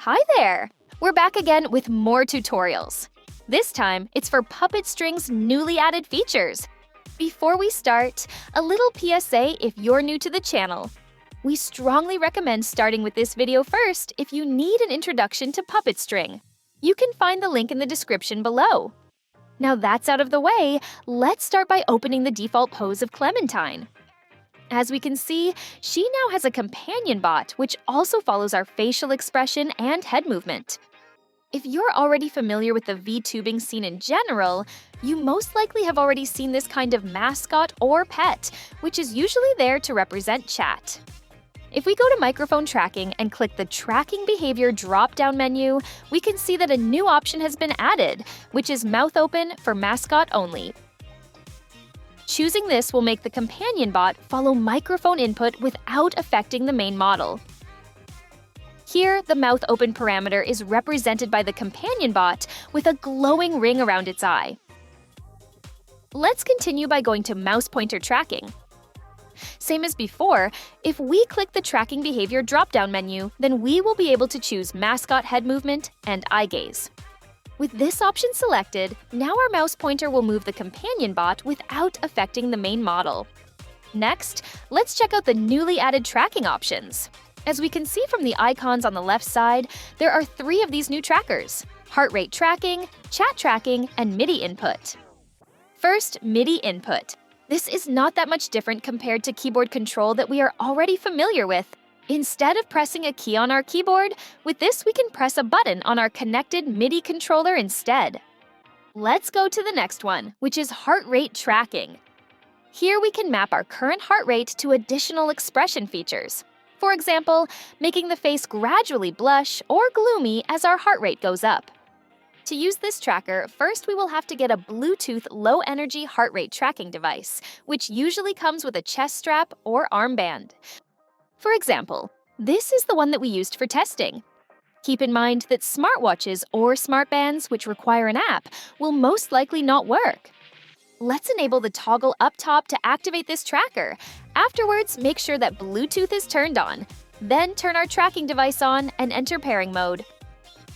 Hi there! We're back again with more tutorials. This time, it's for Puppetstring's newly added features. Before we start, a little PSA if you're new to the channel. We strongly recommend starting with this video first if you need an introduction to Puppetstring. You can find the link in the description below. Now that's out of the way, let's start by opening the default pose of Clementine. As we can see, she now has a companion bot which also follows our facial expression and head movement. If you're already familiar with the VTubing scene in general, you most likely have already seen this kind of mascot or pet, which is usually there to represent chat. If we go to microphone tracking and click the Tracking Behavior drop-down menu, we can see that a new option has been added, which is mouth open for mascot only. Choosing this will make the companion bot follow microphone input without affecting the main model. Here, the mouth open parameter is represented by the companion bot with a glowing ring around its eye. Let's continue by going to mouse pointer tracking. Same as before, if we click the Tracking Behavior drop-down menu, then we will be able to choose mascot head movement and eye gaze. With this option selected, now our mouse pointer will move the companion bot without affecting the main model. Next, let's check out the newly added tracking options. As we can see from the icons on the left side, there are 3 of these new trackers: heart rate tracking, chat tracking, and MIDI input. First, MIDI input. This is not that much different compared to keyboard control that we are already familiar with. Instead of pressing a key on our keyboard, with this we can press a button on our connected MIDI controller instead. Let's go to the next one, which is heart rate tracking. Here we can map our current heart rate to additional expression features. For example, making the face gradually blush or gloomy as our heart rate goes up. To use this tracker, first we will have to get a Bluetooth low-energy heart rate tracking device, which usually comes with a chest strap or armband. For example, this is the one that we used for testing. Keep in mind that smartwatches or smartbands which require an app will most likely not work. Let's enable the toggle up top to activate this tracker. Afterwards, make sure that Bluetooth is turned on. Then turn our tracking device on and enter pairing mode.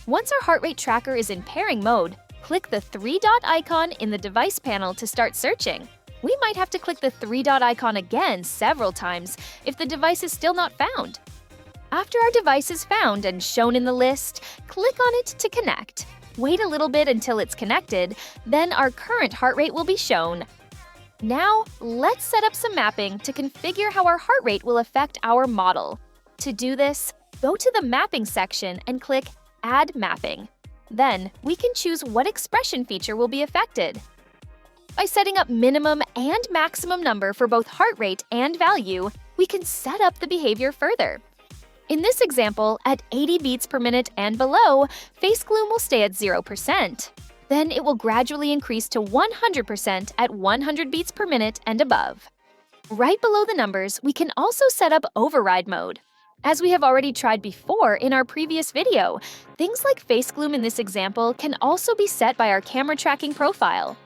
Once our heart rate tracker is in pairing mode, click the 3-dot icon in the device panel to start searching. We might have to click the 3-dot icon again several times if the device is still not found. After our device is found and shown in the list, click on it to connect. Wait a little bit until it's connected, then our current heart rate will be shown. Now, let's set up some mapping to configure how our heart rate will affect our model. To do this, go to the Mapping section and click Add Mapping. Then, we can choose what expression feature will be affected. By setting up minimum and maximum number for both heart rate and value, we can set up the behavior further. In this example, at 80 beats per minute and below, face gloom will stay at 0%. Then it will gradually increase to 100% at 100 beats per minute and above. Right below the numbers, we can also set up override mode. As we have already tried before in our previous video, things like face gloom in this example can also be set by our camera tracking profile.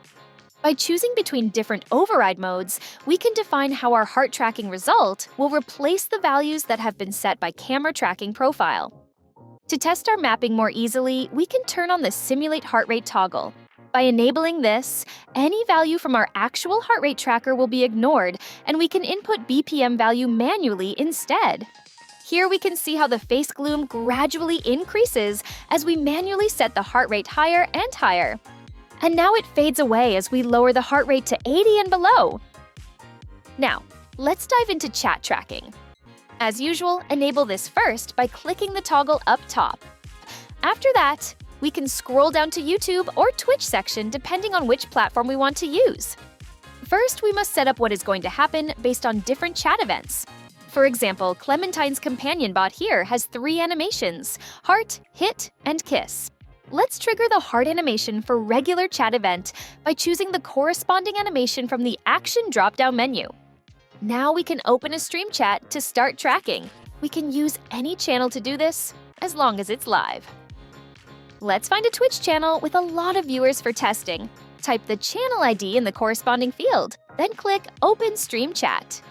By choosing between different override modes, we can define how our heart tracking result will replace the values that have been set by camera tracking profile. To test our mapping more easily, we can turn on the Simulate Heart Rate toggle. By enabling this, any value from our actual heart rate tracker will be ignored, and we can input BPM value manually instead. Here we can see how the face gloom gradually increases as we manually set the heart rate higher and higher. And now it fades away as we lower the heart rate to 80 and below. Now, let's dive into chat tracking. As usual, enable this first by clicking the toggle up top. After that, we can scroll down to YouTube or Twitch section depending on which platform we want to use. First, we must set up what is going to happen based on different chat events. For example, Clementine's companion bot here has 3 animations: heart, hit, and kiss. Let's trigger the heart animation for regular chat event by choosing the corresponding animation from the Action drop-down menu. Now we can open a stream chat to start tracking. We can use any channel to do this, as long as it's live. Let's find a Twitch channel with a lot of viewers for testing. Type the channel ID in the corresponding field, then click Open Stream Chat.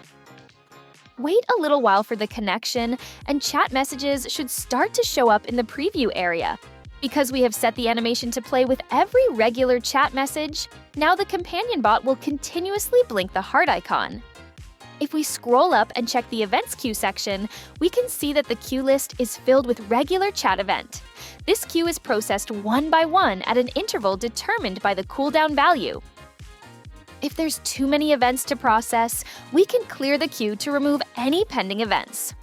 Wait a little while for the connection, and chat messages should start to show up in the preview area. Because we have set the animation to play with every regular chat message, now the companion bot will continuously blink the heart icon. If we scroll up and check the Events queue section, we can see that the queue list is filled with regular chat event. This queue is processed one by one at an interval determined by the cooldown value. If there's too many events to process, we can clear the queue to remove any pending events.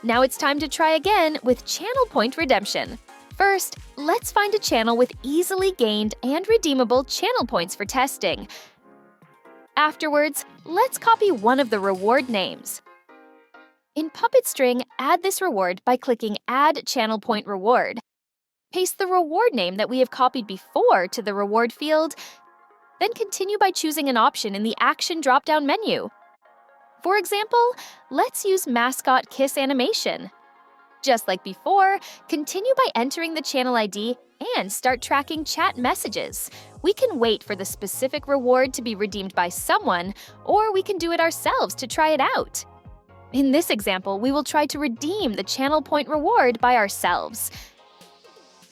Now it's time to try again with channel point redemption. First, let's find a channel with easily gained and redeemable channel points for testing. Afterwards, let's copy one of the reward names. In Puppetstring, add this reward by clicking Add Channel Point Reward. Paste the reward name that we have copied before to the reward field, then continue by choosing an option in the Action drop-down menu. For example, let's use Mascot Kiss Animation. Just like before, continue by entering the channel ID and start tracking chat messages. We can wait for the specific reward to be redeemed by someone, or we can do it ourselves to try it out. In this example, we will try to redeem the channel point reward by ourselves.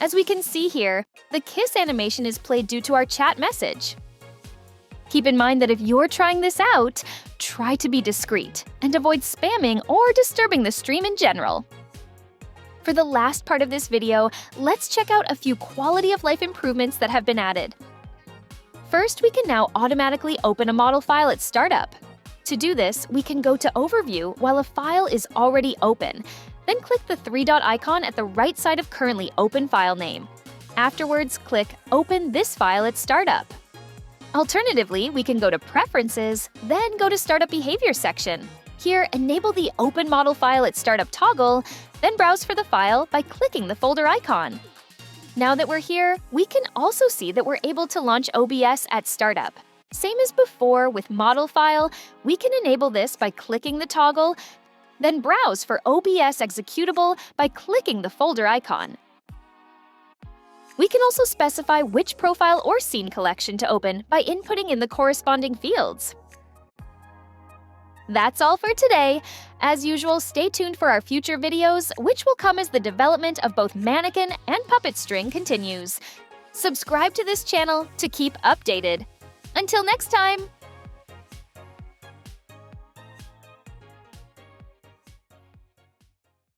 As we can see here, the kiss animation is played due to our chat message. Keep in mind that if you're trying this out, try to be discreet and avoid spamming or disturbing the stream in general. For the last part of this video, let's check out a few quality of life improvements that have been added. First, we can now automatically open a model file at startup. To do this, we can go to Overview while a file is already open, then click the three-dot icon at the right side of currently open file name. Afterwards, click Open this file at startup. Alternatively, we can go to Preferences, then go to Startup Behavior section. Here, enable the Open Model File at Startup toggle, then browse for the file by clicking the folder icon. Now that we're here, we can also see that we're able to launch OBS at startup. Same as before with Model File, we can enable this by clicking the toggle, then browse for OBS executable by clicking the folder icon. We can also specify which profile or scene collection to open by inputting in the corresponding fields. That's all for today. As usual, stay tuned for our future videos, which will come as the development of both Mannequin and Puppetstring continues. Subscribe to this channel to keep updated. Until next time!